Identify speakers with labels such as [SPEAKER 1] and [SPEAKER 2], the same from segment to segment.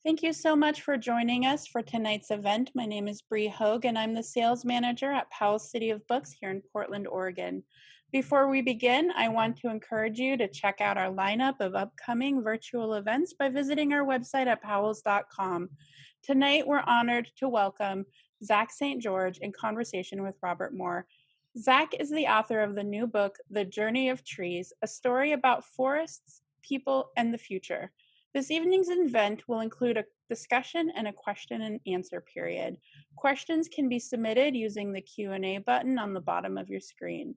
[SPEAKER 1] Thank you so much for joining us for tonight's event. My name is Bree Hogue, and I'm the sales manager at Powell City of Books here in Portland, Oregon. Before we begin, I want to encourage you to check out our lineup of upcoming virtual events by visiting our website at powells.com. Tonight, we're honored to welcome Zach St. George in conversation with Robert Moor. Zach is the author of the new book, The Journey of Trees, a story about forests, people, and the future. This evening's event will include a discussion and a question and answer period. Questions can be submitted using the Q&A button on the bottom of your screen.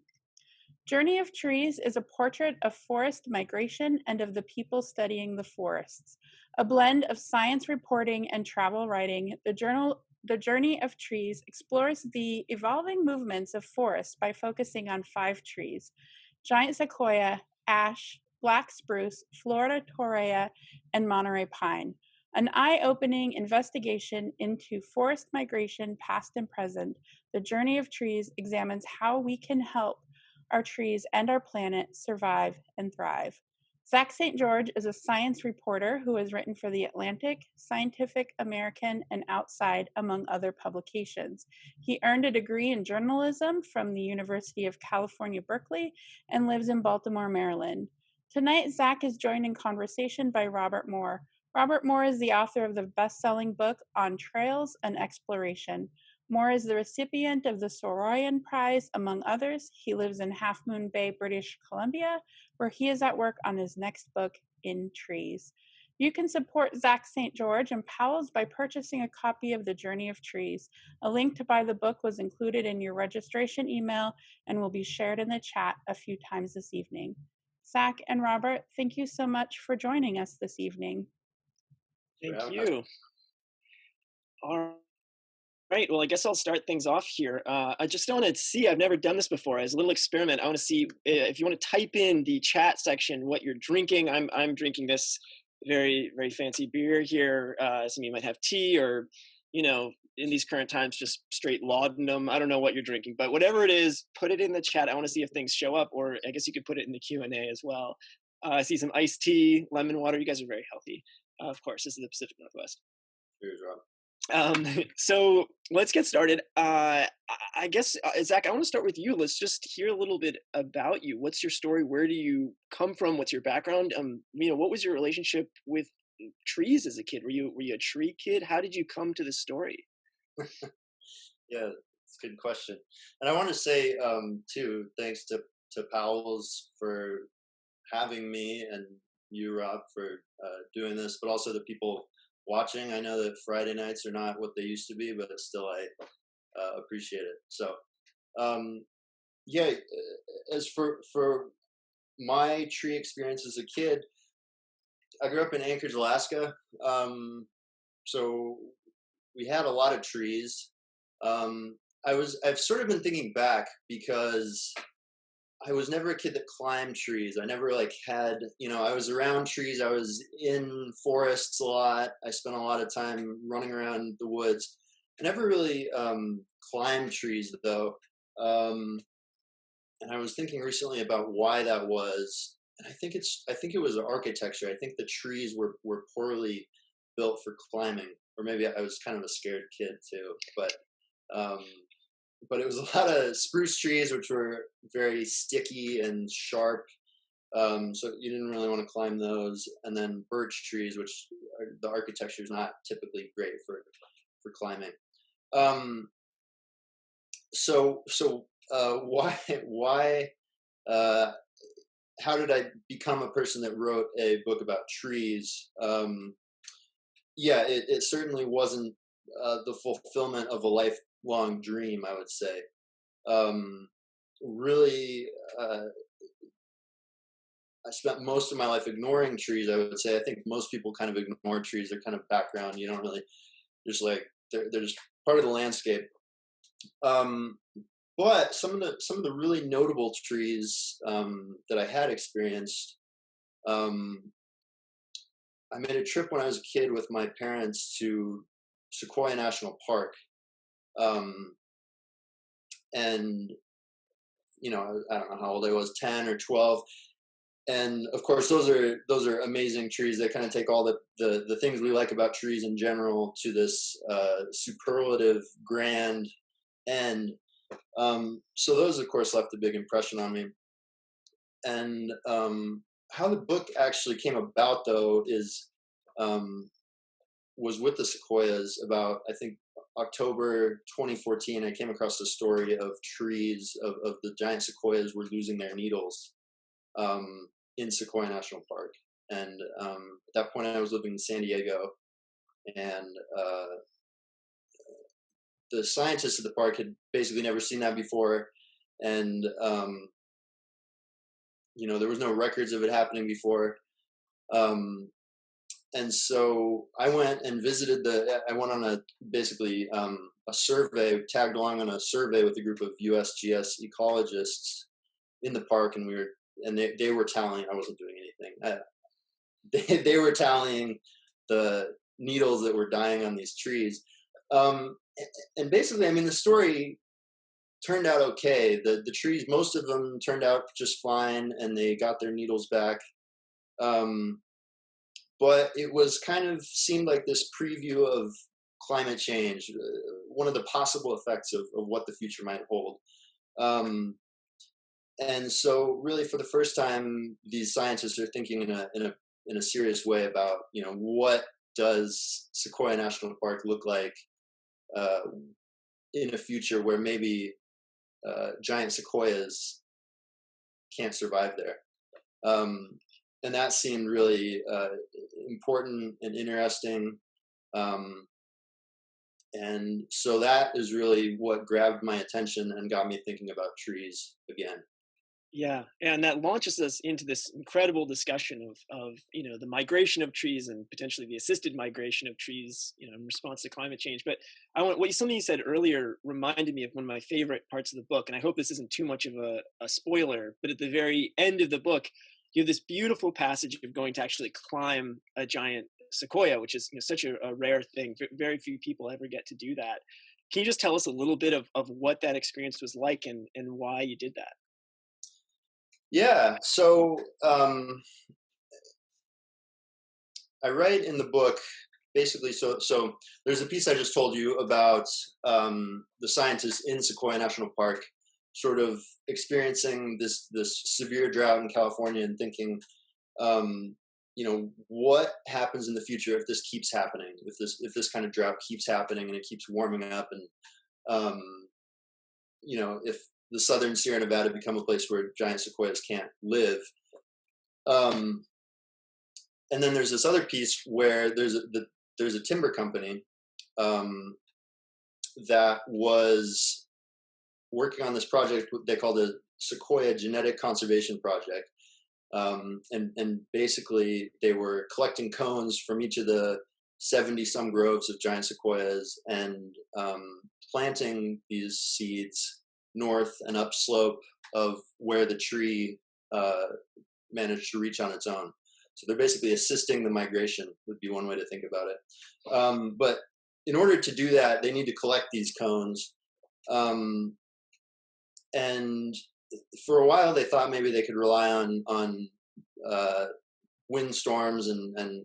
[SPEAKER 1] Journey of Trees is a portrait of forest migration and of the people studying the forests. A blend of science reporting and travel writing, The Journey of Trees explores the evolving movements of forests by focusing on 5 trees: giant sequoia, ash, black spruce, Florida torreya, and Monterey pine. An eye-opening investigation into forest migration, past and present. The Journey of Trees examines how we can help our trees and our planet survive and thrive. Zach St. George is a science reporter who has written for The Atlantic, Scientific American, and Outside, among other publications. He earned a degree in journalism from the University of California, Berkeley, and lives in Baltimore, Maryland. Tonight, Zach is joined in conversation by Robert Moor. Robert Moor is the author of the best-selling book On Trails and Exploration. Moore is the recipient of the Soroyan Prize, among others. He lives in Half Moon Bay, British Columbia, where he is at work on his next book, In Trees. You can support Zach St. George and Powell's by purchasing a copy of The Journey of Trees. A link to buy the book was included in your registration email and will be shared in the chat a few times this evening. Zach and Robert, thank you so much for joining us this evening.
[SPEAKER 2] Thank you. All right. Well, I guess I'll start things off here. I just want to see, I've never done this before. As a little experiment, I want to see if you want to type in the chat section what you're drinking. I'm drinking this very, very fancy beer here. Some of you might have tea or, in these current times, just straight laudanum. I don't know what you're drinking, but whatever it is, put it in the chat. I want to see if things show up, or I guess you could put it in the Q&A as well. I see some iced tea, lemon water. You guys are very healthy. Of course, this is the Pacific Northwest.
[SPEAKER 3] Cheers, Rob.
[SPEAKER 2] So let's get started. I guess, Zach, I want to start with you. Let's just hear a little bit about you. What's your story? Where do you come from? What's your background? What was your relationship with trees as a kid? Were you a tree kid? How did you come to this story?
[SPEAKER 3] Yeah, it's a good question. And I want to say, too, thanks to Powell's for having me, and you, Rob, for doing this, but also the people watching. I know that Friday nights are not what they used to be, but still I appreciate it. So, as for my tree experience as a kid, I grew up in Anchorage, Alaska. So we had a lot of trees. I've sort of been thinking back because I was never a kid that climbed trees. I never had, I was around trees. I was in forests a lot. I spent a lot of time running around the woods. I never really climbed trees though. And I was thinking recently about why that was. And I think it was architecture. I think the trees were poorly built for climbing, or maybe I was kind of a scared kid too, but it was a lot of spruce trees, which were very sticky and sharp. So you didn't really want to climb those. And then birch trees, which the architecture is not typically great for climbing. How did I become a person that wrote a book about trees? It certainly wasn't the fulfillment of a lifelong dream, I would say. I spent most of my life ignoring trees, I would say. I think most people kind of ignore trees. They're kind of background. You don't really, just they're just part of the landscape. But some of the really notable trees that I had experienced, I made a trip when I was a kid with my parents to Sequoia National Park. And, I don't know how old I was, 10 or 12. and of course, those are amazing trees. They kind of take all the things we like about trees in general to this superlative, grand end. So those, of course, left a big impression on me. And how the book actually came about, though, is was with the sequoias about, I think, October 2014. I came across the story of trees of the giant sequoias were losing their needles in Sequoia National Park. And at that point, I was living in San Diego, and the scientists at the park had basically never seen that before, and there was no records of it happening before. And so I went and visited I went on a survey, tagged along on a survey with a group of USGS ecologists in the park, and they were tallying. I wasn't doing anything. They were tallying the needles that were dying on these trees. And basically, I mean, the story turned out okay. The trees, most of them turned out just fine, and they got their needles back. But it was kind of seemed like this preview of climate change, one of the possible effects of what the future might hold. And so, really, for the first time, these scientists are thinking in a serious way about, what does Sequoia National Park look like in a future where maybe giant sequoias can't survive there. And that seemed really important and interesting. And so that is really what grabbed my attention and got me thinking about trees again.
[SPEAKER 2] Yeah, and that launches us into this incredible discussion of the migration of trees and potentially the assisted migration of trees, in response to climate change. But something you said earlier reminded me of one of my favorite parts of the book, and I hope this isn't too much of a spoiler. But at the very end of the book, you have this beautiful passage of going to actually climb a giant sequoia, which is such a rare thing. Very few people ever get to do that. Can you just tell us a little bit of what that experience was like and why you did that?
[SPEAKER 3] Yeah, so I write in the book basically. So there's a piece I just told you about the scientists in Sequoia National Park, sort of experiencing this severe drought in California and thinking, what happens in the future if this keeps happening? If this kind of drought keeps happening and it keeps warming up, and if the southern Sierra Nevada become a place where giant sequoias can't live. And then there's this other piece where there's a timber company that was working on this project they called the Sequoia Genetic Conservation Project. And basically they were collecting cones from each of the 70 some groves of giant sequoias and planting these seeds north and upslope of where the tree managed to reach on its own. So they're basically assisting the migration, would be one way to think about it. But in order to do that, they need to collect these cones. And for a while, they thought maybe they could rely on windstorms and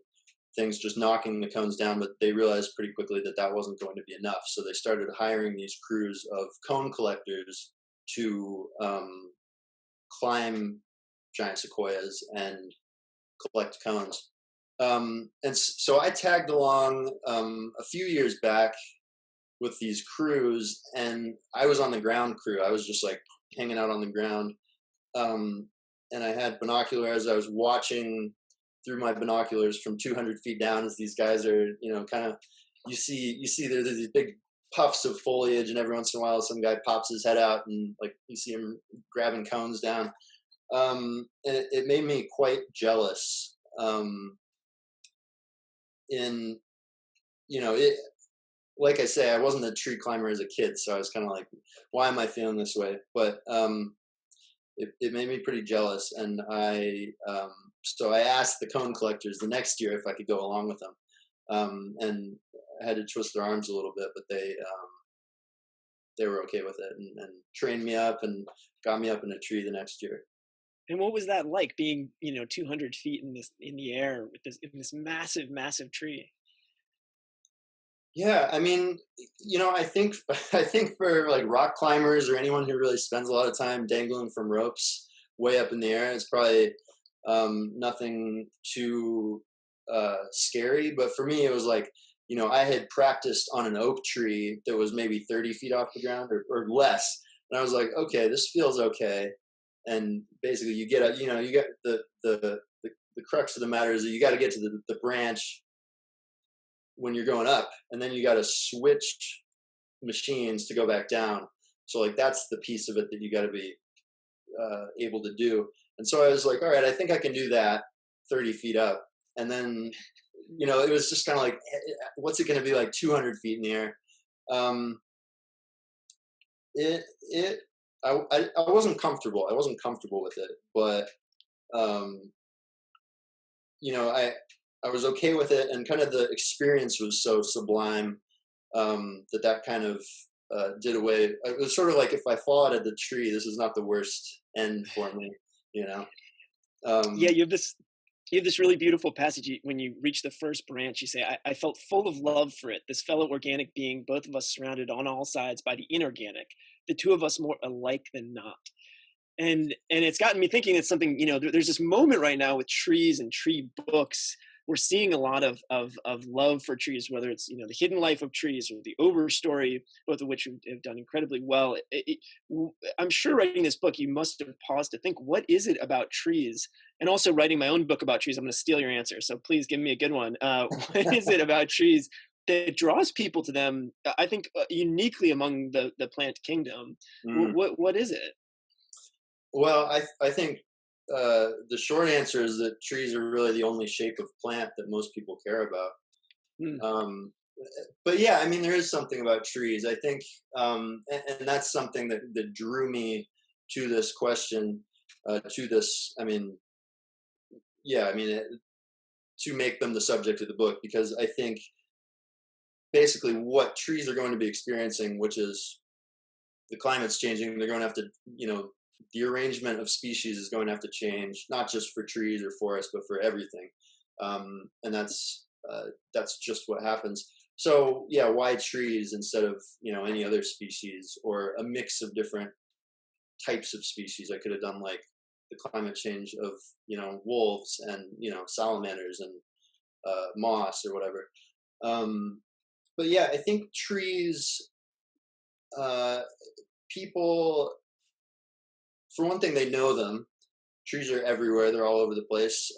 [SPEAKER 3] things just knocking the cones down, but they realized pretty quickly that wasn't going to be enough. So they started hiring these crews of cone collectors to climb giant sequoias and collect cones. And so I tagged along a few years back with these crews, and I was on the ground crew. I was just like hanging out on the ground. And I had binoculars. I was watching through my binoculars from 200 feet down as these guys are, kind of, you see there's these big puffs of foliage, and every once in a while some guy pops his head out and like you see him grabbing cones down. And it made me quite jealous. Like I say, I wasn't a tree climber as a kid, so I was kind of like, why am I feeling this way? But it made me pretty jealous, and so I asked the cone collectors the next year if I could go along with them, and I had to twist their arms a little bit, but they were okay with it and trained me up and got me up in a tree the next year.
[SPEAKER 2] And what was that like being, 200 feet in the air with this massive, massive tree?
[SPEAKER 3] Yeah, I mean, I think I think for like rock climbers or anyone who really spends a lot of time dangling from ropes way up in the air, it's probably nothing too scary. But for me, it was like, I had practiced on an oak tree that was maybe 30 feet off the ground or less, and I was like, okay, this feels okay. And basically, you get you get the crux of the matter is that you got to get to the branch when you're going up, and then you got to switch machines to go back down. So like that's the piece of it that you got to be able to do. And so I was like, all right, I think I can do that 30 feet up. And then it was just kind of like, what's it going to be like 200 feet in the air? It I wasn't comfortable. I wasn't comfortable with it, but I was okay with it, and kind of the experience was so sublime that kind of did away. It was sort of like, if I fall out of the tree, this is not the worst end for me, you know.
[SPEAKER 2] Yeah, you have this really beautiful passage when you reach the first branch. You say, I felt full of love for it, this fellow organic being, both of us surrounded on all sides by the inorganic, the two of us more alike than not. And it's gotten me thinking that something, there's this moment right now with trees and tree books. We're seeing a lot of love for trees, whether it's, the hidden life of trees or the overstory, both of which have done incredibly well. I'm sure writing this book, you must have paused to think, what is it about trees? And also writing my own book about trees, I'm going to steal your answer. So please give me a good one. What is it about trees that draws people to them? I think uniquely among the plant kingdom.
[SPEAKER 3] Mm.
[SPEAKER 2] What is it?
[SPEAKER 3] Well, I think the short answer is that trees are really the only shape of plant that most people care about.
[SPEAKER 2] Mm.
[SPEAKER 3] But yeah, I mean, there is something about trees. I think, and that's something that drew me to this question, to this. I mean, yeah, I mean, to make them the subject of the book, because I think basically what trees are going to be experiencing, which is the climate's changing, they're going to have to, the arrangement of species is going to have to change, not just for trees or forests, but for everything. And that's just what happens. So yeah, why trees instead of any other species, or a mix of different types of species? I could have done like the climate change of wolves and salamanders and moss or whatever. But yeah, I think trees. People, for one thing, they know them. Trees are everywhere; they're all over the place.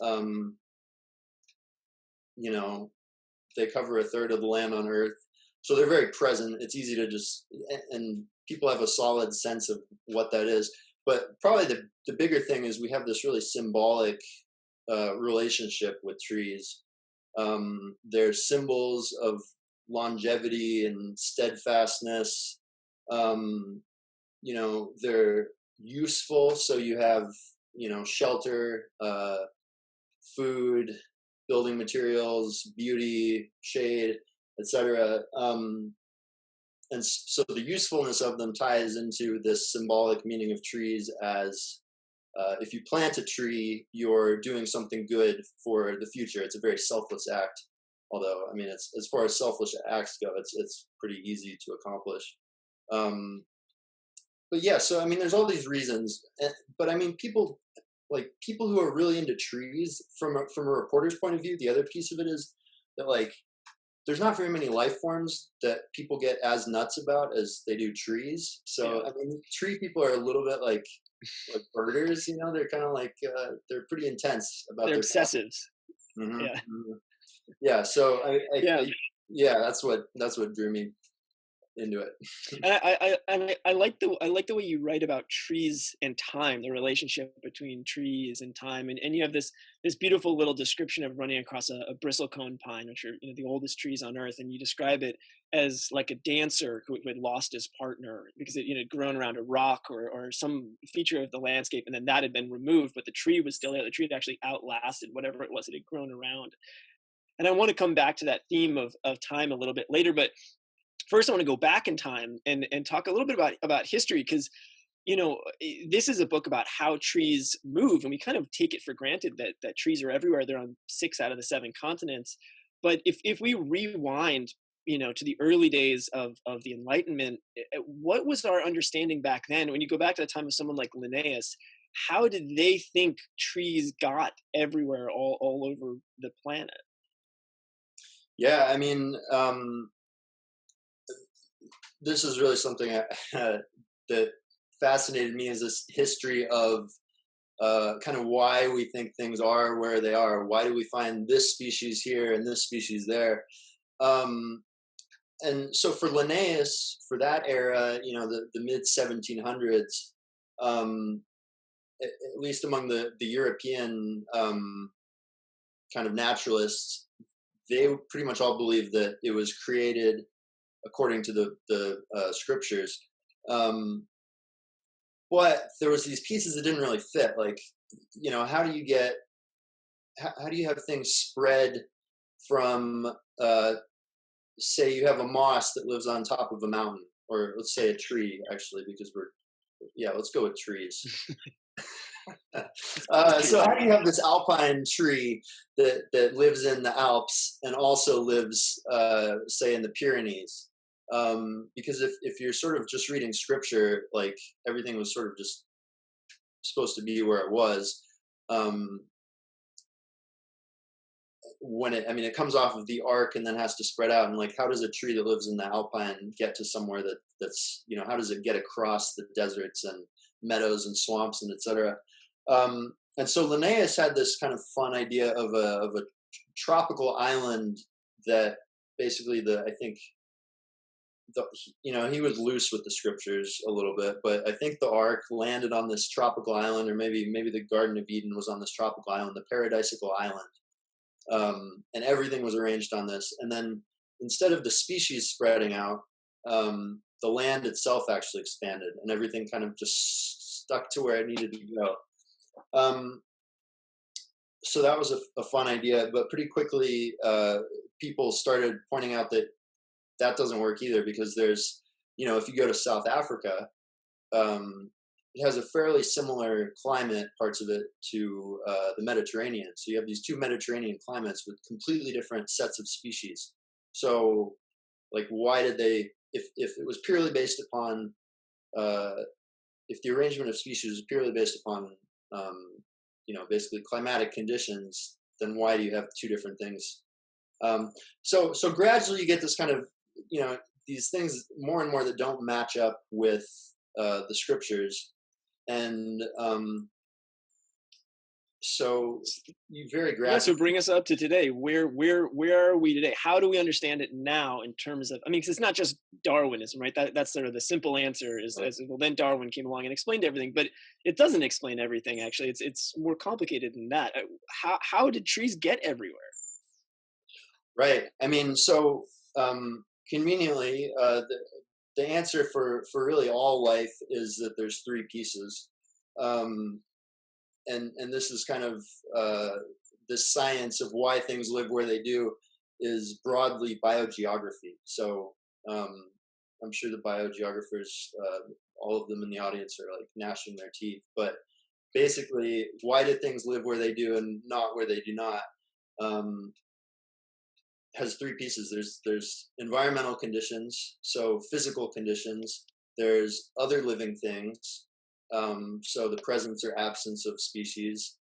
[SPEAKER 3] They cover a third of the land on Earth, so they're very present. It's easy to and people have a solid sense of what that is. But probably the bigger thing is we have this really symbolic relationship with trees. They're symbols of longevity and steadfastness. They're useful, so you have shelter, food, building materials, beauty, shade, etc. And so the usefulness of them ties into this symbolic meaning of trees as if you plant a tree, you're doing something good for the future. It's a very selfless act. Although, I mean, it's, as far as selfless acts go, it's pretty easy to accomplish. But yeah, so I mean, there's all these reasons. But I mean, people who are really into trees, from a reporter's point of view, the other piece of it is that like there's not very many life forms that people get as nuts about as they do trees. So I mean, tree people are a little bit like birders, they're kind of like they're pretty intense about
[SPEAKER 2] They're
[SPEAKER 3] their
[SPEAKER 2] obsessives.
[SPEAKER 3] Mm-hmm,
[SPEAKER 2] Yeah.
[SPEAKER 3] mm-hmm. Yeah. So yeah, that's what drew me into it.
[SPEAKER 2] And I like the way you write about trees and time, the relationship between trees and time, and you have this beautiful little description of running across a bristlecone pine, which are the oldest trees on Earth, and you describe it as like a dancer who had lost his partner because it had grown around a rock or some feature of the landscape, and then that had been removed, but the tree was still there. The tree had actually outlasted whatever it was that had grown around. And I want to come back to that theme of time a little bit later, but first I want to go back in time and talk a little bit about history, because this is a book about how trees move, and we kind of take it for granted that trees are everywhere. They're on 6 out of the 7 continents. But if we rewind, to the early days of the Enlightenment, what was our understanding back then? When you go back to the time of someone like Linnaeus, how did they think trees got everywhere, all over the planet?
[SPEAKER 3] Yeah, I mean, this is really something that fascinated me, is this history of kind of why we think things are where they are. Why do we find this species here and this species there? And so for Linnaeus, for that era, the mid 1700s, at least among the European kind of naturalists, they pretty much all believed that it was created according to the scriptures. But there was these pieces that didn't really fit. Like, how do you have things spread from, say you have a moss that lives on top of a mountain, or let's say a tree, actually, because let's go with trees. So how do you have this alpine tree that lives in the Alps and also lives, say, in the Pyrenees? Because if you're sort of just reading scripture, like everything was sort of just supposed to be where it was. When it comes off of the ark and then has to spread out, and like, how does a tree that lives in the Alpine get to somewhere that's how does it get across the deserts and meadows and swamps and etc. And so Linnaeus had this kind of fun idea of a tropical island that basically he was loose with the scriptures a little bit, but I think the ark landed on this tropical island, or maybe the Garden of Eden was on this tropical island, the paradisical island. And everything was arranged on this. And then instead of the species spreading out, the land itself actually expanded, and everything kind of just stuck to where it needed to go. So that was a fun idea, but pretty quickly people started pointing out that doesn't work either, because there's, if you go to South Africa, it has a fairly similar climate, parts of it, to the Mediterranean. So you have these 2 Mediterranean climates with completely different sets of species. So, like, why did they, if it was purely based upon, if the arrangement of species was purely based upon, basically climatic conditions, then why do you have 2 different things? So gradually you get this kind of, these things more and more that don't match up with the scriptures. And so you very gradually.
[SPEAKER 2] Yeah, so bring us up to today. Where are we today? How do we understand it now in terms of, because it's not just Darwinism, right? That's sort of the simple answer is, well, then Darwin came along and explained everything, but it doesn't explain everything, actually. It's more complicated than that. How did trees get everywhere?
[SPEAKER 3] Right. So conveniently, the answer for really all life is that there's 3 pieces. And this is kind of this science of why things live where they do is broadly biogeography. So I'm sure the biogeographers, all of them in the audience, are like gnashing their teeth. But basically, why do things live where they do and not where they do not? Has 3 pieces. There's environmental conditions, so physical conditions. There's other living things, so the presence or absence of species.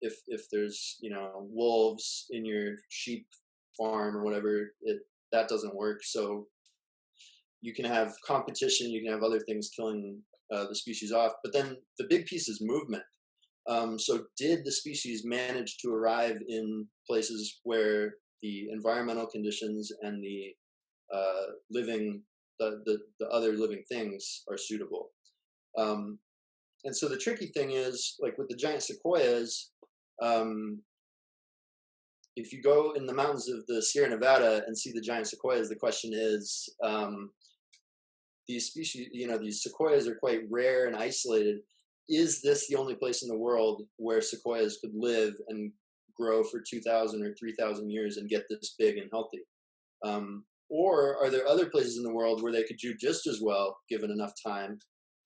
[SPEAKER 3] If there's wolves in your sheep farm or whatever, that doesn't work. So you can have competition, you can have other things killing the species off. But then the big piece is movement. So did the species manage to arrive in places where the environmental conditions and the other living things are suitable? And so the tricky thing is, like with the giant sequoias, if you go in the mountains of the Sierra Nevada and see the giant sequoias, the question is, these species, these sequoias are quite rare and isolated. Is this the only place in the world where sequoias could live and grow for 2,000 or 3,000 years and get this big and healthy? Or are there other places in the world where they could do just as well, given enough time?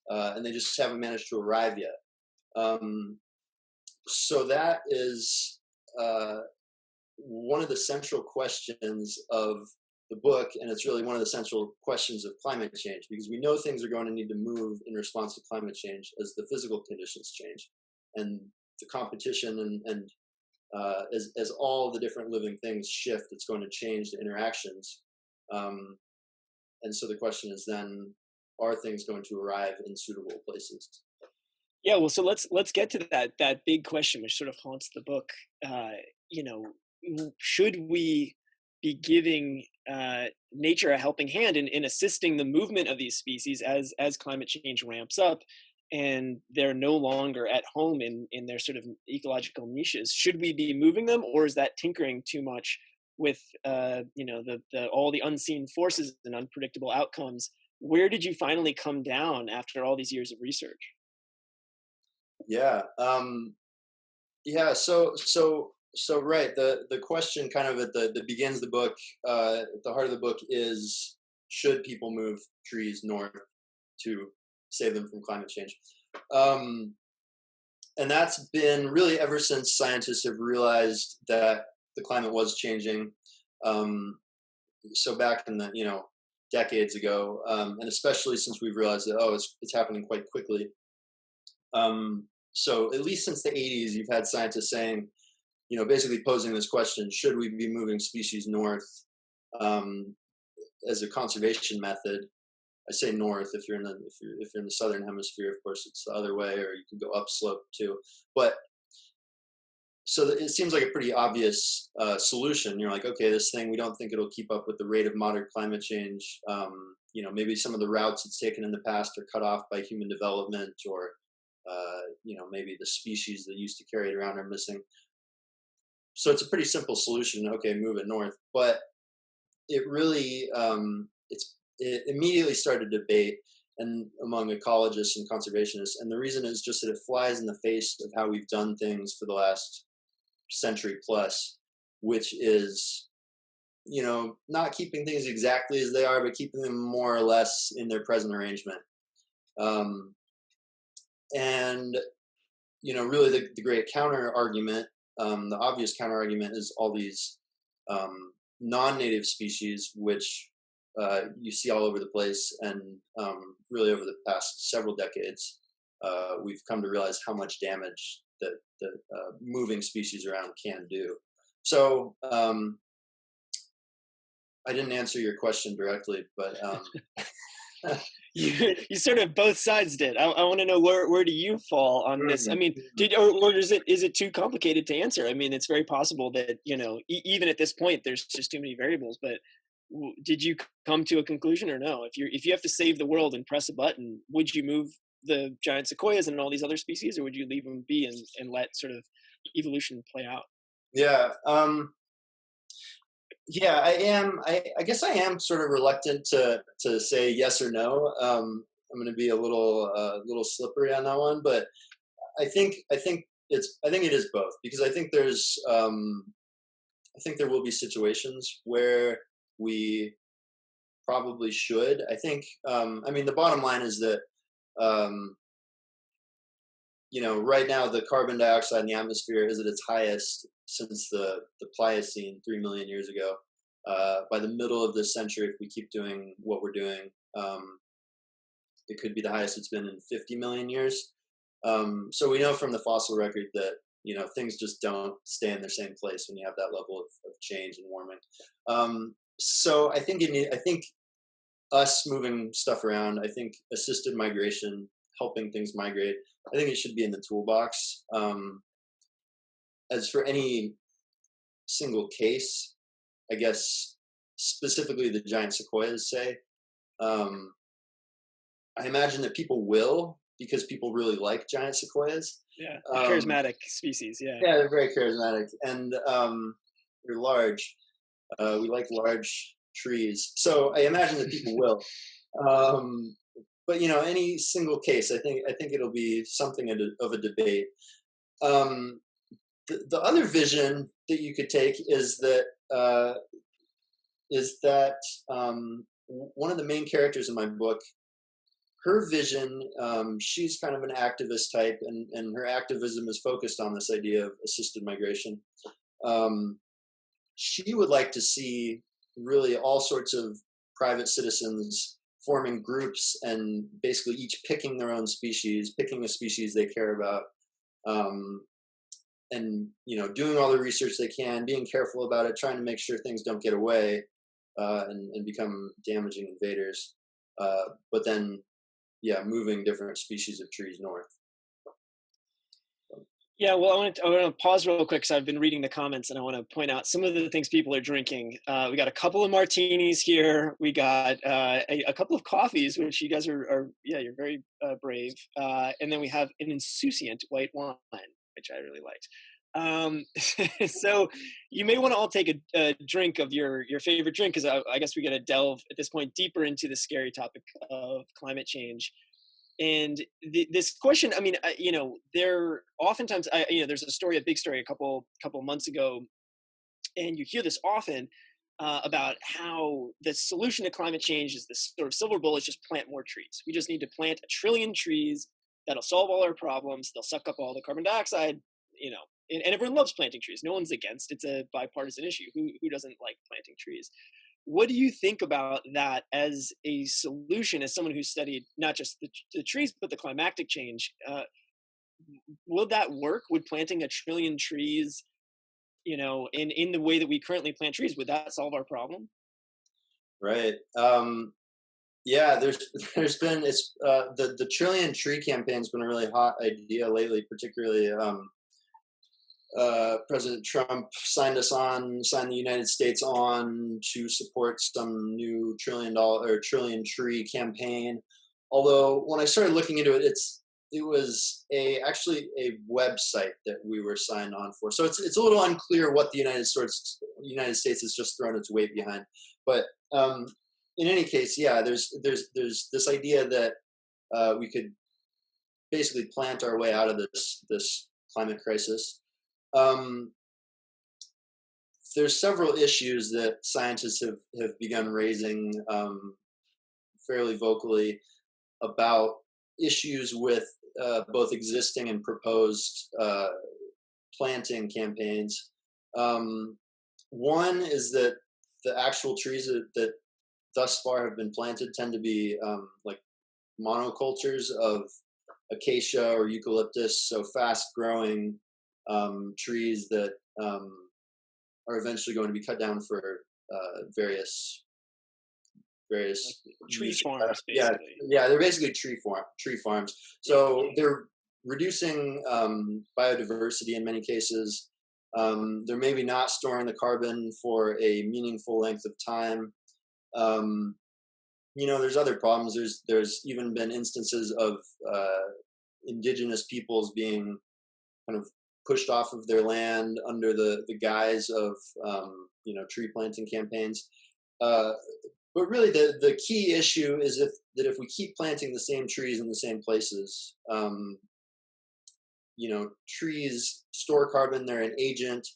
[SPEAKER 3] and they just haven't managed to arrive yet. So that is one of the central questions of the book, and it's really one of the central questions of climate change, because we know things are going to need to move in response to climate change as the physical conditions change, and the competition and as all the different living things shift, it's going to change the interactions. And so the question is then, are things going to arrive in suitable places?
[SPEAKER 2] Yeah, well, so let's get to that big question, which sort of haunts the book. Should we be giving nature a helping hand in assisting the movement of these species as climate change ramps up, and they're no longer at home in their sort of ecological niches? Should we be moving them, or is that tinkering too much with all the unseen forces and unpredictable outcomes? Where did you finally come down after all these years of research?
[SPEAKER 3] Yeah. So right. The question kind of that begins the book, at the heart of the book, is, should people move trees north to save them from climate change? And that's been really ever since scientists have realized that the climate was changing. So back in the, decades ago, and especially since we've realized that, it's happening quite quickly. So at least since the 80s, you've had scientists saying, basically posing this question: should we be moving species north as a conservation method? I say north if you're in the southern hemisphere. Of course, it's the other way, or you can go upslope too. But so it seems like a pretty obvious solution. You're like, okay, this thing, we don't think it'll keep up with the rate of modern climate change. Maybe some of the routes it's taken in the past are cut off by human development, or maybe the species that used to carry it around are missing. So it's a pretty simple solution. Okay, move it north. But it really, it immediately started debate and among ecologists and conservationists. And the reason is just that it flies in the face of how we've done things for the last century plus, which is, not keeping things exactly as they are, but keeping them more or less in their present arrangement. And really the great counter argument, the obvious counter argument, is all these non-native species, which you see all over the place, and really over the past several decades, we've come to realize how much damage that moving species around can do. So I didn't answer your question directly, but
[SPEAKER 2] you sort of both sides did. I want to know where do you fall on this? I mean, or is it too complicated to answer? I mean, it's very possible that even at this point there's just too many variables. But did you come to a conclusion, or no? If you have to save the world and press a button, would you move the giant sequoias and all these other species, or would you leave them be and let sort of evolution play out?
[SPEAKER 3] Yeah. Yeah, I am. I guess I am sort of reluctant to say yes or no. I'm going to be a little slippery on that one, but I think it is both, because I think there will be situations where we probably should. I think the bottom line is that right now the carbon dioxide in the atmosphere is at its highest since the Pliocene 3 million years ago. By the middle of this century, if we keep doing what we're doing, it could be the highest it's been in 50 million years. So we know from the fossil record that things just don't stay in their same place when you have that level of change and warming. So I think us moving stuff around, I think assisted migration, helping things migrate, I think it should be in the toolbox. As for any single case, I guess specifically the giant sequoias, say, I imagine that people will, because people really like giant sequoias.
[SPEAKER 2] Yeah, charismatic species. Yeah,
[SPEAKER 3] they're very charismatic, and they're large. We like large trees, so I imagine that people will. But any single case, I think it'll be something of a debate. The other vision that you could take is that one of the main characters in my book, her vision, she's kind of an activist type, and her activism is focused on this idea of assisted migration. She would like to see really all sorts of private citizens forming groups and basically each picking their own species, picking a species they care about, and doing all the research they can, being careful about it, trying to make sure things don't get away and become damaging invaders. But then, yeah, moving different species of trees north.
[SPEAKER 2] Yeah, well, I want to pause real quick because I've been reading the comments and I want to point out some of the things people are drinking. We got a couple of martinis here. We got a couple of coffees, which you guys are you're very brave. And then we have an insouciant white wine, which I really liked. So you may want to all take a drink of your favorite drink, because I guess we got to delve at this point deeper into the scary topic of climate change. And this question, I mean, there oftentimes, there's a big story a couple months ago, and you hear this often about how the solution to climate change is this sort of silver bullet, is just plant more trees. We just need to plant 1 trillion trees. That'll solve all our problems. They'll suck up all the carbon dioxide, and everyone loves planting trees. No one's against. It's a bipartisan issue. Who doesn't like planting trees? What do you think about that as a solution, as someone who's studied not just the trees, but the climatic change? Would that work? Would planting 1 trillion trees, in the way that we currently plant trees, would that solve our problem?
[SPEAKER 3] Right. Yeah, there's been the trillion tree campaign's been a really hot idea lately, particularly President Trump signed the United States on to support some new trillion tree campaign. Although when I started looking into it, it was actually a website that we were signed on for. So it's a little unclear what the United States has just thrown its weight behind. But in any case, yeah, there's this idea that we could basically plant our way out of this climate crisis. There's several issues that scientists have begun raising fairly vocally about issues with both existing and proposed planting campaigns. One is that the actual trees that thus far have been planted tend to be like monocultures of acacia or eucalyptus, so fast-growing trees that are eventually going to be cut down for various
[SPEAKER 2] tree farms, basically.
[SPEAKER 3] Yeah, they're basically tree farms. So they're reducing biodiversity in many cases. They're maybe not storing the carbon for a meaningful length of time. There's other problems. There's even been instances of indigenous peoples being kind of pushed off of their land under the guise of tree planting campaigns. But really, the key issue is that if we keep planting the same trees in the same places, trees store carbon. They're an agent.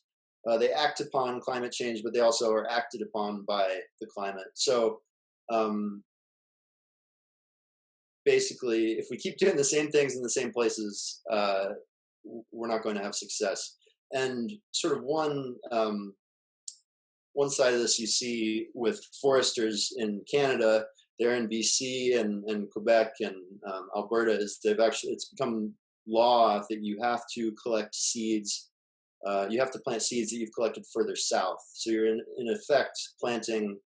[SPEAKER 3] They act upon climate change, but they also are acted upon by the climate. So basically, if we keep doing the same things in the same places, we're not going to have success. And sort of one side of this you see with foresters in Canada. They're in BC and Quebec and Alberta. It's become law that you have to collect seeds. You have to plant seeds that you've collected further south. So you're in effect planting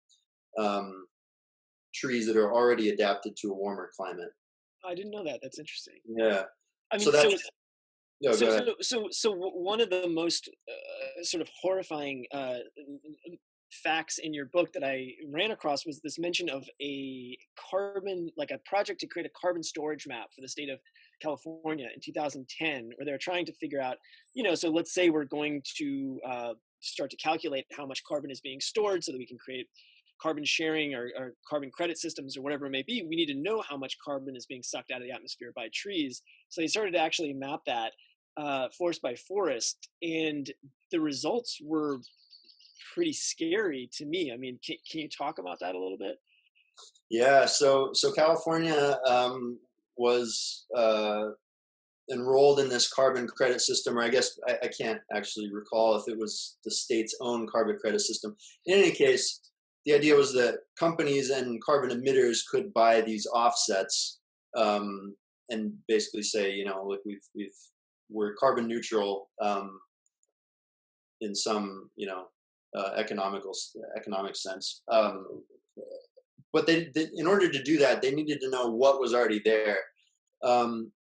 [SPEAKER 3] trees that are already adapted to a warmer climate.
[SPEAKER 2] I didn't know that. That's interesting.
[SPEAKER 3] Yeah.
[SPEAKER 2] I mean, so one of the most sort of horrifying facts in your book that I ran across was this mention of a project to create a carbon storage map for the state of California in 2010, where they're trying to figure out, so let's say we're going to start to calculate how much carbon is being stored so that we can create carbon sharing or carbon credit systems or whatever it may be. We need to know how much carbon is being sucked out of the atmosphere by trees. So they started to actually map that forest by forest, and the results were pretty scary to me. I mean, can you talk about that a little bit?
[SPEAKER 3] Yeah, so California was enrolled in this carbon credit system, or I guess I can't actually recall if it was the state's own carbon credit system. In any case, the idea was that companies and carbon emitters could buy these offsets, and basically say, look, we're carbon neutral, in some, economic sense. But they, in order to do that, they needed to know what was already there. Um,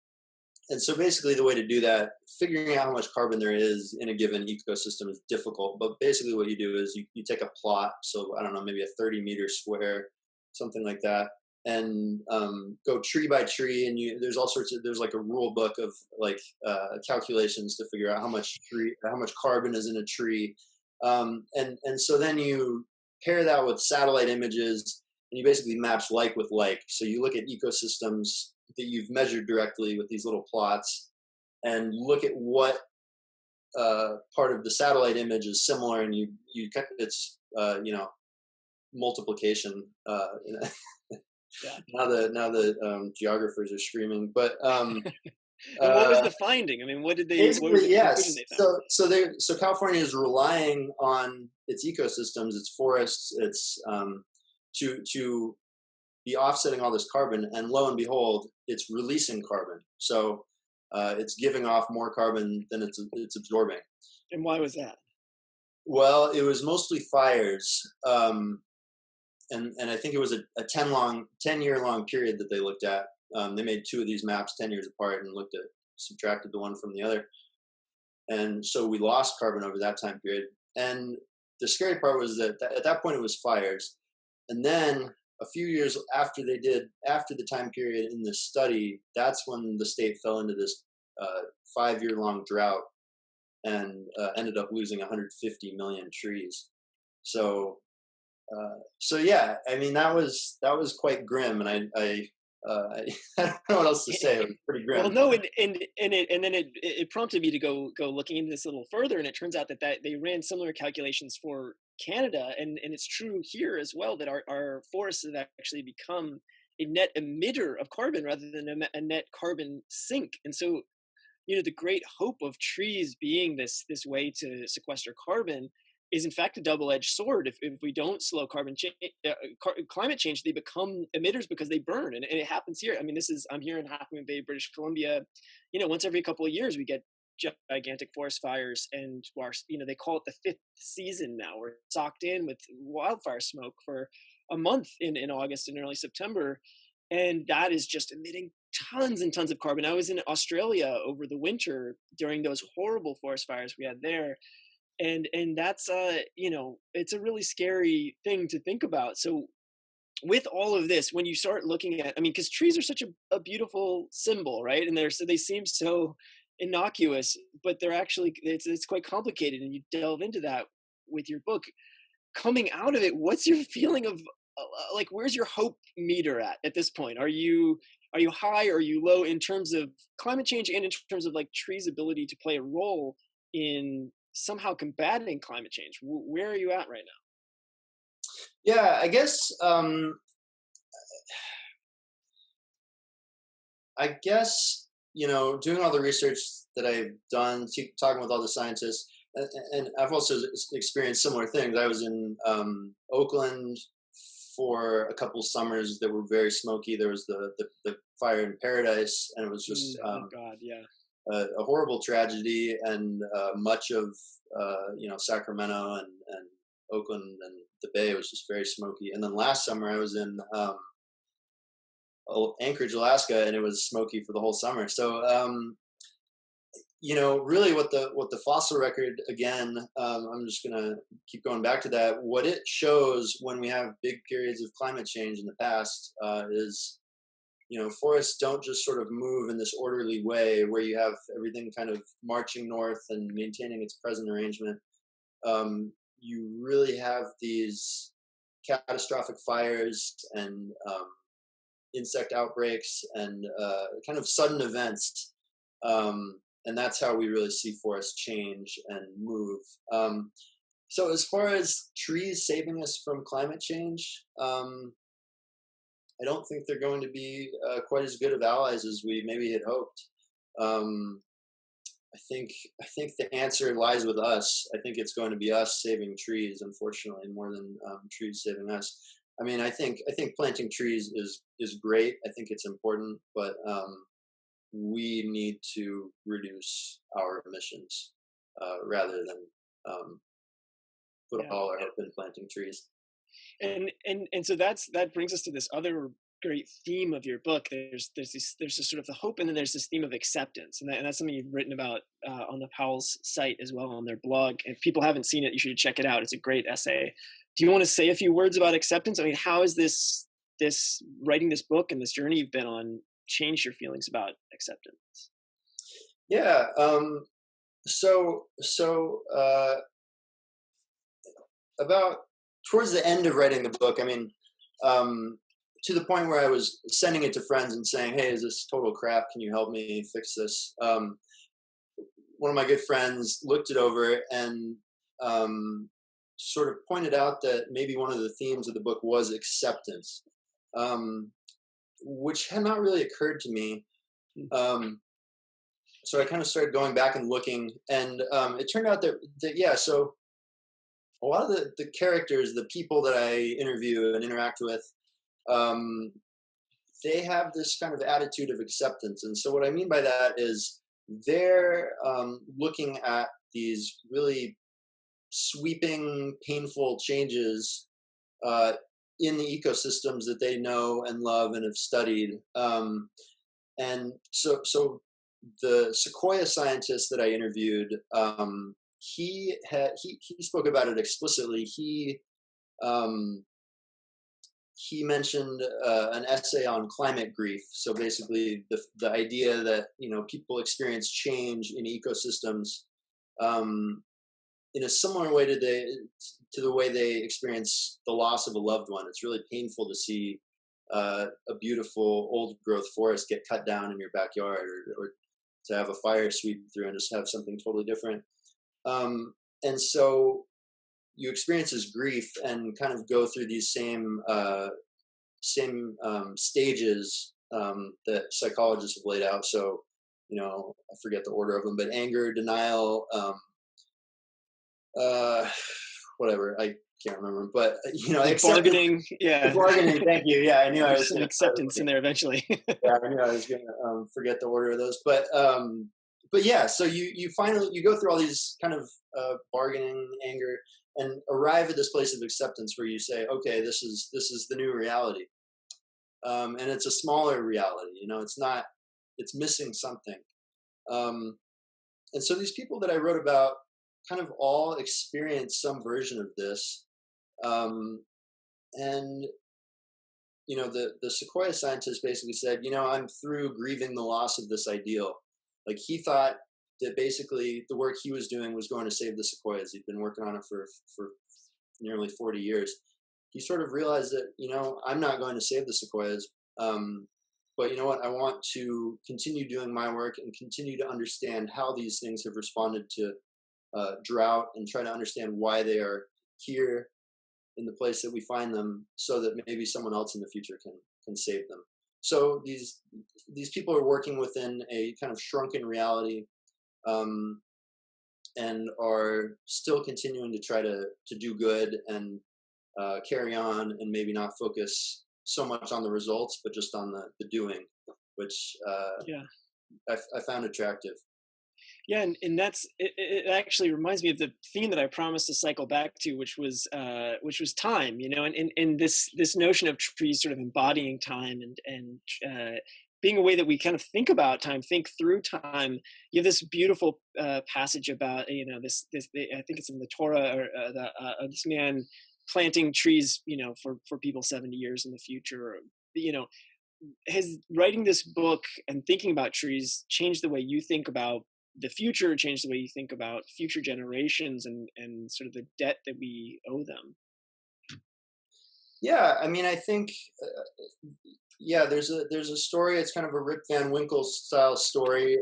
[SPEAKER 3] and so basically the way to do that, figuring out how much carbon there is in a given ecosystem is difficult. But basically what you do is you take a plot, so I don't know, maybe a 30-meter square, something like that, and go tree by tree. And there's all sorts of, there's like a rule book of like calculations to figure out how much carbon is in a tree. And so then you pair that with satellite images, and you basically match like with like. So you look at ecosystems that you've measured directly with these little plots, and look at what part of the satellite image is similar, and it's multiplication.
[SPEAKER 2] Yeah.
[SPEAKER 3] Now the geographers are screaming, but
[SPEAKER 2] And what was the finding? I mean, what was
[SPEAKER 3] basically,
[SPEAKER 2] the conclusion
[SPEAKER 3] yes.
[SPEAKER 2] they found?
[SPEAKER 3] So California is relying on its ecosystems, its forests, its to be offsetting all this carbon, and lo and behold, it's releasing carbon. So it's giving off more carbon than it's absorbing.
[SPEAKER 2] And why was that?
[SPEAKER 3] Well, it was mostly fires, and I think it was a 10-year long period that they looked at. They made two of these maps 10 years apart and subtracted the one from the other, and so we lost carbon over that time period. And the scary part was that at that point it was fires, and then a few years after the time period in this study, that's when the state fell into this 5-year long drought, and ended up losing 150 million trees. So yeah, I mean that was quite grim, and I I don't know what else to say. It was pretty grim.
[SPEAKER 2] Well, no, and then it prompted me to go looking into this a little further, and it turns out that they ran similar calculations for Canada, and it's true here as well, that our forests have actually become a net emitter of carbon rather than a net carbon sink. And so, the great hope of trees being this way to sequester carbon is in fact a double-edged sword. If we don't slow climate change, they become emitters because they burn, and it happens here. I mean, I'm here in Half Moon Bay, British Columbia. Once every couple of years we get gigantic forest fires, and they call it the fifth season now. We're socked in with wildfire smoke for a month in August and early September, and that is just emitting tons and tons of carbon. I was in Australia over the winter during those horrible forest fires we had there, and that's it's a really scary thing to think about. So with all of this, when you start looking at, I mean, because trees are such a beautiful symbol, right? And they seem so innocuous, but they're actually, it's quite complicated, and you delve into that with your book. Coming out of it, what's your feeling of like, where's your hope meter at this point? Are you high, or are you low in terms of climate change, and in terms of like trees' ability to play a role in somehow combating climate change? Where are you at right now?
[SPEAKER 3] Yeah, I guess doing all the research that I've done, talking with all the scientists, and I've also experienced similar things. I was in Oakland for a couple summers that were very smoky. There was the fire in Paradise, and it was just
[SPEAKER 2] oh God, yeah,
[SPEAKER 3] a horrible tragedy. And much of Sacramento and Oakland and the Bay was just very smoky. And then last summer I was in Anchorage, Alaska, and it was smoky for the whole summer. So really what the fossil record, again, I'm just gonna keep going back to that. What it shows when we have big periods of climate change in the past is, forests don't just sort of move in this orderly way where you have everything kind of marching north and maintaining its present arrangement. You really have these catastrophic fires and insect outbreaks and kind of sudden events. And that's how we really see forests change and move. So as far as trees saving us from climate change, I don't think they're going to be quite as good of allies as we maybe had hoped. I think the answer lies with us. I think it's going to be us saving trees, unfortunately, more than trees saving us. I mean, I think planting trees is great. I think it's important, but we need to reduce our emissions rather than put all our hope in planting trees.
[SPEAKER 2] And so that brings us to this other great theme of your book. There's this sort of the hope, and then there's this theme of acceptance, and that's something you've written about on the Powell's site as well, on their blog. If people haven't seen it, you should check it out. It's a great essay. Do you want to say a few words about acceptance? I mean, how is this writing this book and this journey you've been on changed your feelings about acceptance?
[SPEAKER 3] Yeah. About towards the end of writing the book, I mean, to the point where I was sending it to friends and saying, "Hey, is this total crap? Can you help me fix this?" One of my good friends looked it over and sort of pointed out that maybe one of the themes of the book was acceptance, which had not really occurred to me. So I kind of started going back and looking, and it turned out that yeah, so a lot of the characters, the people that I interview and interact with, they have this kind of attitude of acceptance. And so what I mean by that is they're looking at these really sweeping, painful changes in the ecosystems that they know and love and have studied. And so the sequoia scientist that I interviewed, he spoke about it explicitly. He mentioned an essay on climate grief. So basically, the idea that people experience change in ecosystems in a similar way to the way they experience the loss of a loved one. It's really painful to see a beautiful old growth forest get cut down in your backyard, or to have a fire sweep through and just have something totally different. And so you experience this grief and kind of go through these same stages that psychologists have laid out. So, I forget the order of them, but anger, denial, whatever, I can't remember, but
[SPEAKER 2] bargaining,
[SPEAKER 3] bargaining. Thank you. Yeah, I knew I was
[SPEAKER 2] some acceptance in there eventually.
[SPEAKER 3] Yeah, I knew I was going to forget the order of those, but yeah. So you finally go through all these kind of bargaining, anger, and arrive at this place of acceptance where you say, okay, this is the new reality, and it's a smaller reality. It's missing something, and so these people that I wrote about kind of all experience some version of this, and the sequoia scientist basically said, I'm through grieving the loss of this ideal. Like, he thought that basically the work he was doing was going to save the sequoias. He'd been working on it for nearly 40 years. He sort of realized that, I'm not going to save the sequoias. But you know what? I want to continue doing my work and continue to understand how these things have responded to drought, and try to understand why they are here in the place that we find them, so that maybe someone else in the future can save them. So these people are working within a kind of shrunken reality, and are still continuing to try to do good and carry on, and maybe not focus so much on the results, but just on the doing, which I found attractive.
[SPEAKER 2] Yeah, and that's it actually reminds me of the theme that I promised to cycle back to, which was time, and this notion of trees sort of embodying time, and being a way that we kind of think about time, think through time. You have this beautiful passage about this I think it's in the Torah, or this man planting trees for people 70 years in the future. Has writing this book and thinking about trees changed the way you think about the future, changed the way you think about future generations, and sort of the debt that we owe them?
[SPEAKER 3] Yeah, I mean, I think there's a story. It's kind of a Rip Van Winkle style story.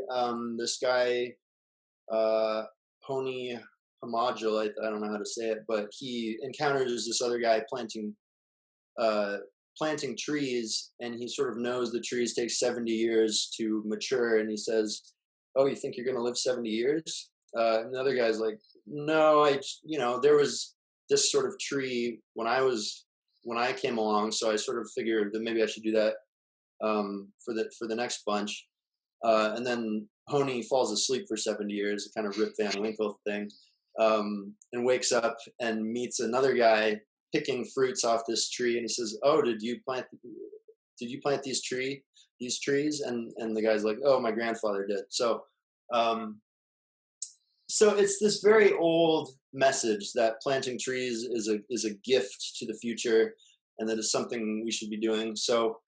[SPEAKER 3] This guy, Pony Hamajul, I don't know how to say it, but he encounters this other guy planting planting trees, and he sort of knows the trees take 70 years to mature, and he says, "Oh, you think you're going to live 70 years?" And the other guy's like, "No, there was this sort of tree when I came along, so I sort of figured that maybe I should do that for the next bunch." And then Honey falls asleep for 70 years, a kind of Rip Van Winkle thing, and wakes up and meets another guy picking fruits off this tree, and he says, "Oh, did you plant these trees?" And the guy's like, "Oh, my grandfather did." So it's this very old message that planting trees is a gift to the future, and that is something we should be doing. So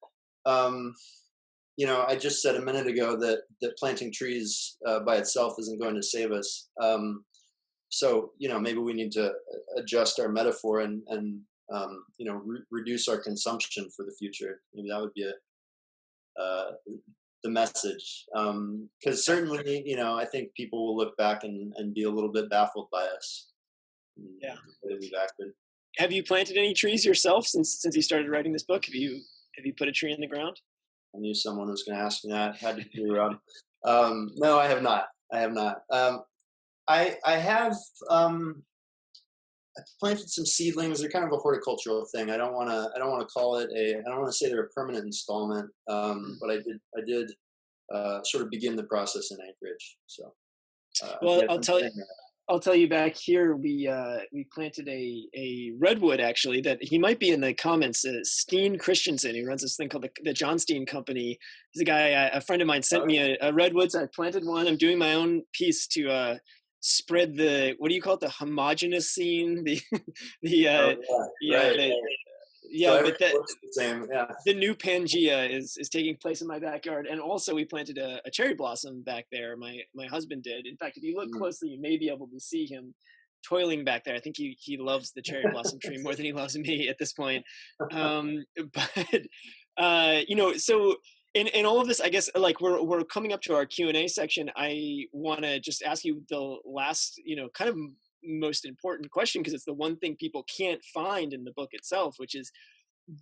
[SPEAKER 3] I just said a minute ago that planting trees by itself isn't going to save us. So maybe we need to adjust our metaphor and reduce our consumption for the future. Maybe that would be the message. Because certainly, I think people will look back and be a little bit baffled by us.
[SPEAKER 2] Yeah.
[SPEAKER 3] We've acted.
[SPEAKER 2] Have you planted any trees yourself since you started writing this book? Have you put a tree in the ground?
[SPEAKER 3] I knew someone was going to ask me that. Had to be around. No, I have not. I have I planted some seedlings. They're kind of a horticultural thing. I don't want to call it I don't want to say they're a permanent installment. But I did sort of begin the process in Anchorage. So
[SPEAKER 2] well, I'll tell you back here, we planted a redwood, actually, that he might be in the comments. Steen Christensen, who runs this thing called the John Steen Company. He's a guy, a friend of mine sent me a redwood. So I planted one. I'm doing my own piece to spread the, what do you call it? The homogeneous scene. The new Pangea is taking place in my backyard. And also we planted a cherry blossom back there. My husband did. In fact, if you look closely, you may be able to see him toiling back there. I think he loves the cherry blossom tree more than he loves me at this point. So in all of this, I guess, like we're coming up to our Q&A section. I want to just ask you the last, kind of most important question, because it's the one thing people can't find in the book itself, which is,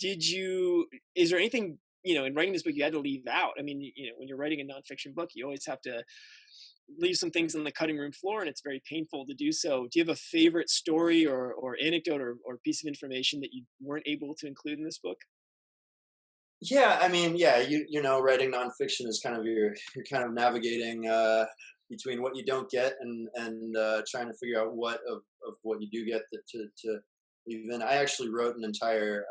[SPEAKER 2] is there anything, in writing this book you had to leave out? I mean, when you're writing a nonfiction book, you always have to leave some things on the cutting room floor, and it's very painful to do so. Do you have a favorite story or anecdote or piece of information that you weren't able to include in this book?
[SPEAKER 3] Yeah, I mean, writing nonfiction is kind of you're kind of navigating between what you don't get and trying to figure out what of what you do get to even. I actually wrote an entire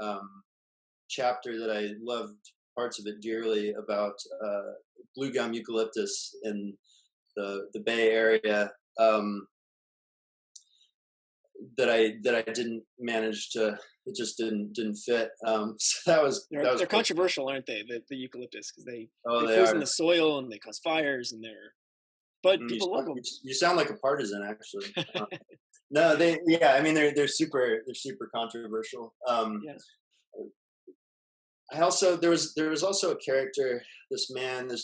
[SPEAKER 3] chapter that I loved parts of it dearly about blue gum eucalyptus in the Bay Area that I didn't manage to. It just didn't fit. So they're
[SPEAKER 2] controversial, aren't they? The eucalyptus, because they poison the soil and they cause fires and but people love them.
[SPEAKER 3] You sound like a partisan, actually. No, I mean they're super controversial. I also there was also a character, this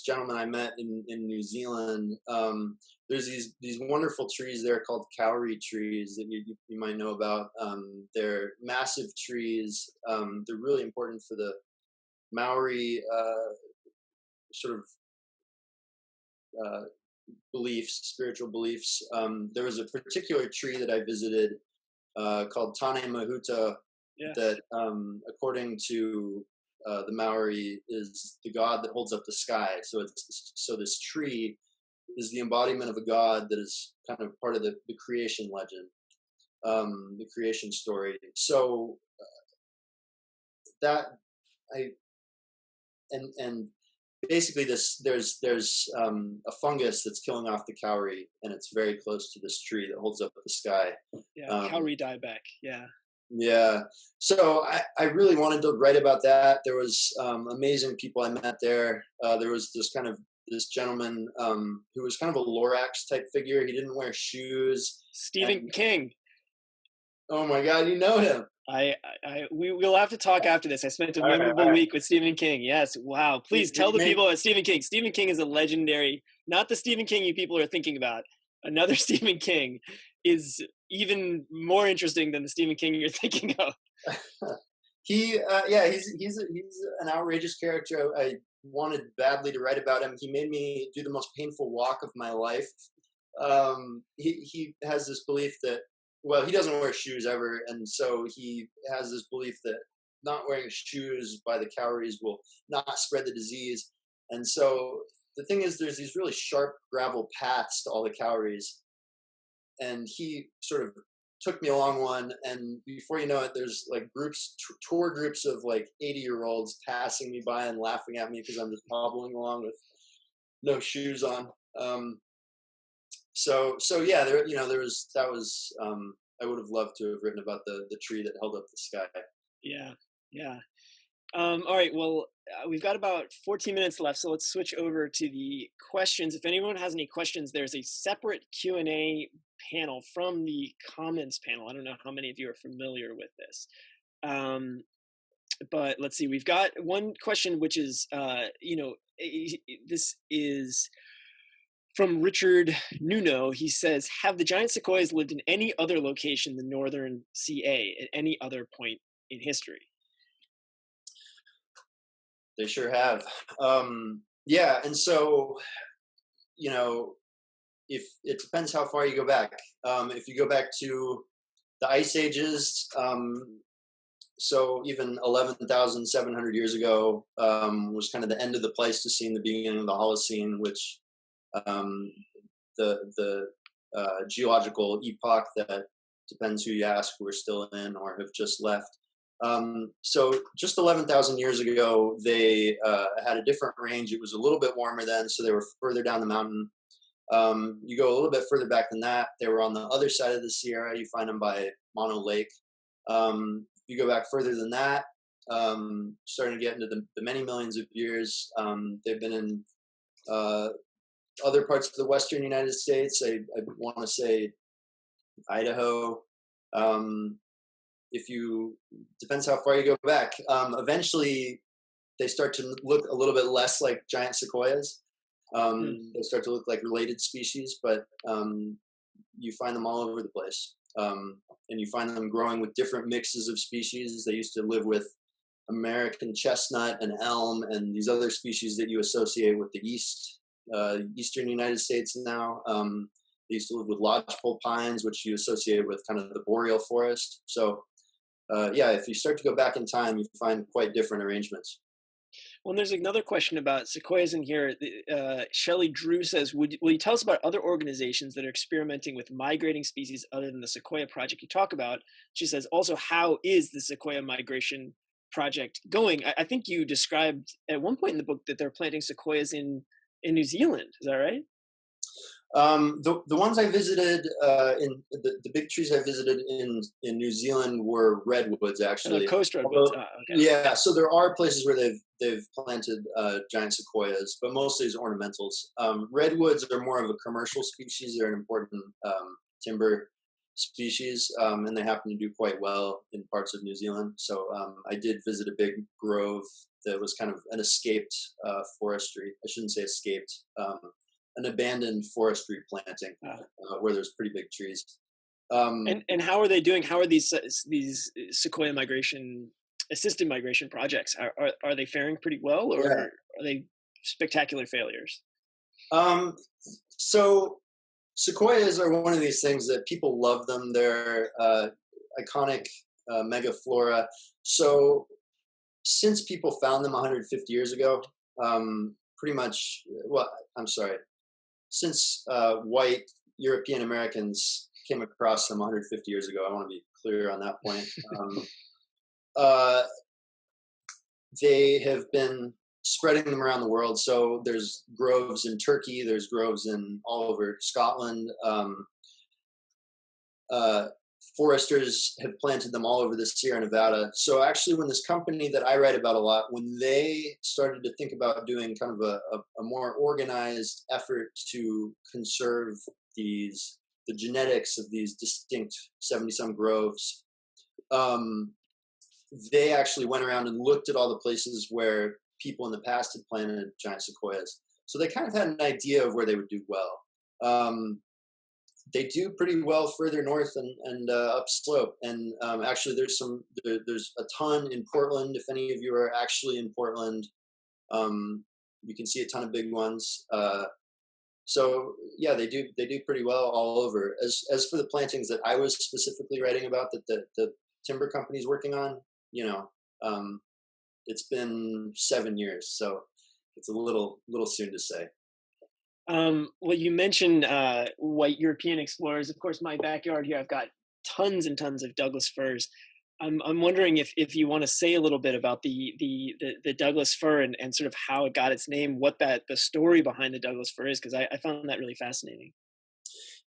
[SPEAKER 3] gentleman I met in New Zealand. There's these wonderful trees there called kauri trees that you might know about. They're massive trees. They're really important for the Maori sort of spiritual beliefs. There was a particular tree that I visited called Tane Mahuta that, according to the Maori, is the god that holds up the sky. So this tree is the embodiment of a god that is kind of part of the creation legend, the creation story. So basically there's a fungus that's killing off the kauri, and it's very close to this tree that holds up the sky.
[SPEAKER 2] Kauri dieback.
[SPEAKER 3] Yeah. So I really wanted to write about that. There was amazing people I met there. There was this gentleman who was kind of a Lorax type figure. He didn't wear shoes.
[SPEAKER 2] Stephen King.
[SPEAKER 3] Oh my God, you know him.
[SPEAKER 2] We'll have to talk after this. I spent a memorable week with Stephen King. Yes. Wow. Please tell the people about Stephen King. Stephen King is a legendary, not the Stephen King you people are thinking about. Another Stephen King is even more interesting than the Stephen King you're thinking of.
[SPEAKER 3] He's an outrageous character. I wanted badly to write about him. He made me do the most painful walk of my life. He has this belief that, well, he doesn't wear shoes ever, and so he has this belief that not wearing shoes by the cowries will not spread the disease. And so the thing is, there's these really sharp gravel paths to all the cowries, and he sort of took me along one, and before you know it, there's like tour groups of like 80-year-olds passing me by and laughing at me because I'm just hobbling along with no shoes on. So yeah, I would have loved to have written about the tree that held up the sky.
[SPEAKER 2] Yeah. All right. Well, we've got about 14 minutes left, so let's switch over to the questions. If anyone has any questions, there's a separate Q&A panel from the comments panel. I don't know how many of you are familiar with this. But let's see. We've got one question, which is, this is from Richard Nuno. He says, have the giant sequoias lived in any other location than northern CA at any other point in history?
[SPEAKER 3] They sure have. Yeah, and so, if it depends how far you go back. If you go back to the ice ages, so even 11,700 years ago was kind of the end of the Pleistocene, the beginning of the Holocene, which the geological epoch that depends who you ask, we're still in or have just left. So just 11,000 years ago, they had a different range. It was a little bit warmer then, so they were further down the mountain. You go a little bit further back than that, they were on the other side of the Sierra. You find them by Mono Lake. You go back further than that, starting to get into the many millions of years. They've been in other parts of the western United States. I want to say Idaho. Depends how far you go back. Eventually, they start to look a little bit less like giant sequoias. They start to look like related species, but you find them all over the place. And you find them growing with different mixes of species. They used to live with American chestnut and elm and these other species that you associate with the eastern United States now. They used to live with lodgepole pines, which you associate with kind of the boreal forest. So if you start to go back in time, you find quite different arrangements.
[SPEAKER 2] Well, there's another question about sequoias in here. Shelley Drew says, will you tell us about other organizations that are experimenting with migrating species other than the Sequoia project you talk about? She says, also, how is the Sequoia migration project going? I think you described at one point in the book that they're planting sequoias in New Zealand. Is that right?
[SPEAKER 3] The ones I visited in the big trees I visited in New Zealand were redwoods, actually.
[SPEAKER 2] The coast redwoods. Okay.
[SPEAKER 3] Yeah, so there are places where they've planted giant sequoias, but mostly as ornamentals. Redwoods are more of a commercial species. They're an important timber species, and they happen to do quite well in parts of New Zealand. So I did visit a big grove that was kind of an escaped forestry. I shouldn't say escaped. An abandoned forestry planting where there's pretty big trees.
[SPEAKER 2] And how are they doing? How are these sequoia assisted migration projects? Are they faring pretty well, or are they spectacular failures?
[SPEAKER 3] So sequoias are one of these things that people love them. They're iconic megaflora. So since people found them 150 years ago, pretty much, since white European Americans came across them 150 years ago, I want to be clear on that point. They have been spreading them around the world. So there's groves in Turkey, there's groves in all over Scotland. Foresters have planted them all over the Sierra Nevada. So actually, when this company that I write about a lot, when they started to think about doing kind of a more organized effort to conserve the genetics of these distinct 70-some groves, they actually went around and looked at all the places where people in the past had planted giant sequoias. So they kind of had an idea of where they would do well. they do pretty well further north and upslope. And actually, there's a ton in Portland. If any of you are actually in Portland, you can see a ton of big ones. So yeah, they do pretty well all over. As for the plantings that I was specifically writing about, that the timber company's working on, it's been 7 years, so it's a little soon to say.
[SPEAKER 2] Well, you mentioned white European explorers. Of course, my backyard here, I've got tons and tons of Douglas firs. I'm wondering if you want to say a little bit about the Douglas fir and sort of how it got its name, what the story behind the Douglas fir is, because I found that really fascinating.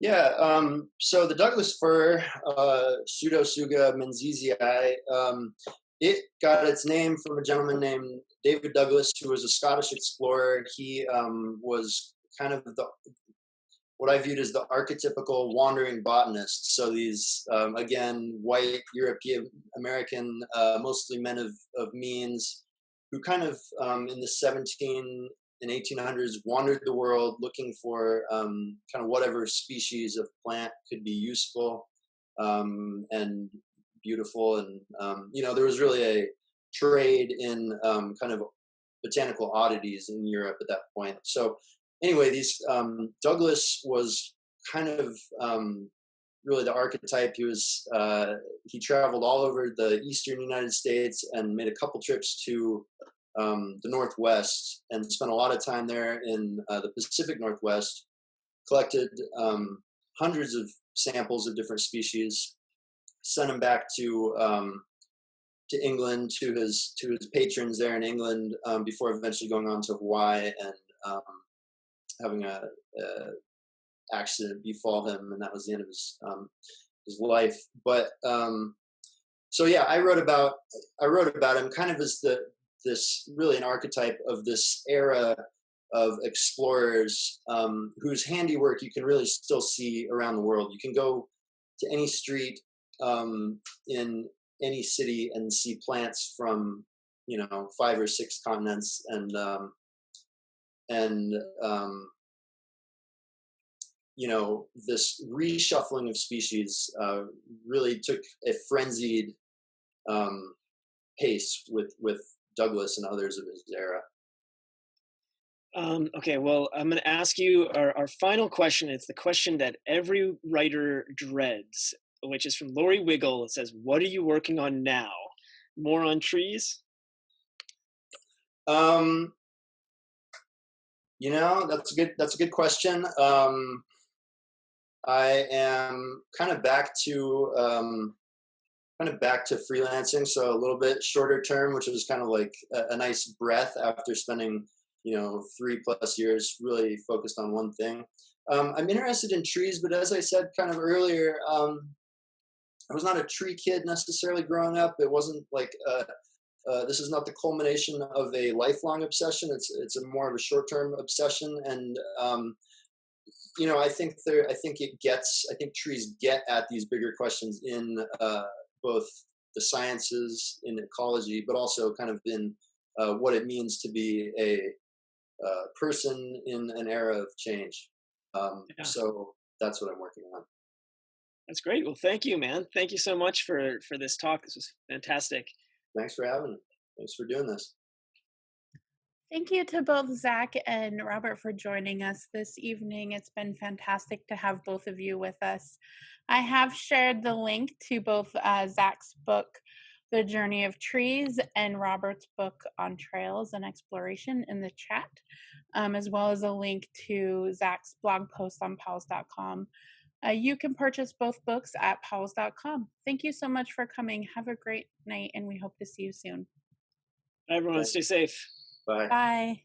[SPEAKER 3] Yeah, so the Douglas fir, Pseudotsuga menziesii, it got its name from a gentleman named David Douglas, who was a Scottish explorer. He was kind of what I viewed as the archetypical wandering botanist. So these, again, white European American, mostly men of means, who kind of in the 17 and 1800s wandered the world looking for kind of whatever species of plant could be useful and beautiful. And, there was really a trade in kind of botanical oddities in Europe at that point. So anyway, Douglas was kind of really the archetype. He traveled all over the eastern United States and made a couple trips to the Northwest and spent a lot of time there in the Pacific Northwest, collected hundreds of samples of different species, sent them back to England to his patrons there in England before eventually going on to Hawaii and having a accident befall him, and that was the end of his life. But so yeah, I wrote about him kind of as this really an archetype of this era of explorers whose handiwork you can really still see around the world. You can go to any street in any city and see plants from 5 or 6 continents, and this reshuffling of species really took a frenzied pace with Douglas and others of his era.
[SPEAKER 2] Okay, well, I'm going to ask you our final question. It's the question that every writer dreads, which is from Lori Wiggle. It says, "What are you working on now? More on trees?"
[SPEAKER 3] That's a good question. I am kind of back to freelancing, so a little bit shorter term, which was kind of like a nice breath after spending 3+ years really focused on one thing. I'm interested in trees, but as I said kind of earlier, I was not a tree kid necessarily growing up. It wasn't like this is not the culmination of a lifelong obsession. It's a more of a short-term obsession, and I think trees get at these bigger questions in both the sciences, in ecology, but also kind of in what it means to be a person in an era of change. So that's what I'm working on.
[SPEAKER 2] That's great. Well, thank you, man. Thank you so much for this talk. This was fantastic.
[SPEAKER 3] Thanks for having me. Thanks for doing this.
[SPEAKER 1] Thank you to both Zach and Robert for joining us this evening. It's been fantastic to have both of you with us. I have shared the link to both Zach's book, The Journey of Trees, and Robert's book on trails and exploration in the chat, as well as a link to Zach's blog post on powells.com. You can purchase both books at powells.com. Thank you so much for coming. Have a great night, and we hope to see you soon.
[SPEAKER 2] Bye, everyone. Stay safe.
[SPEAKER 3] Bye.
[SPEAKER 1] Bye.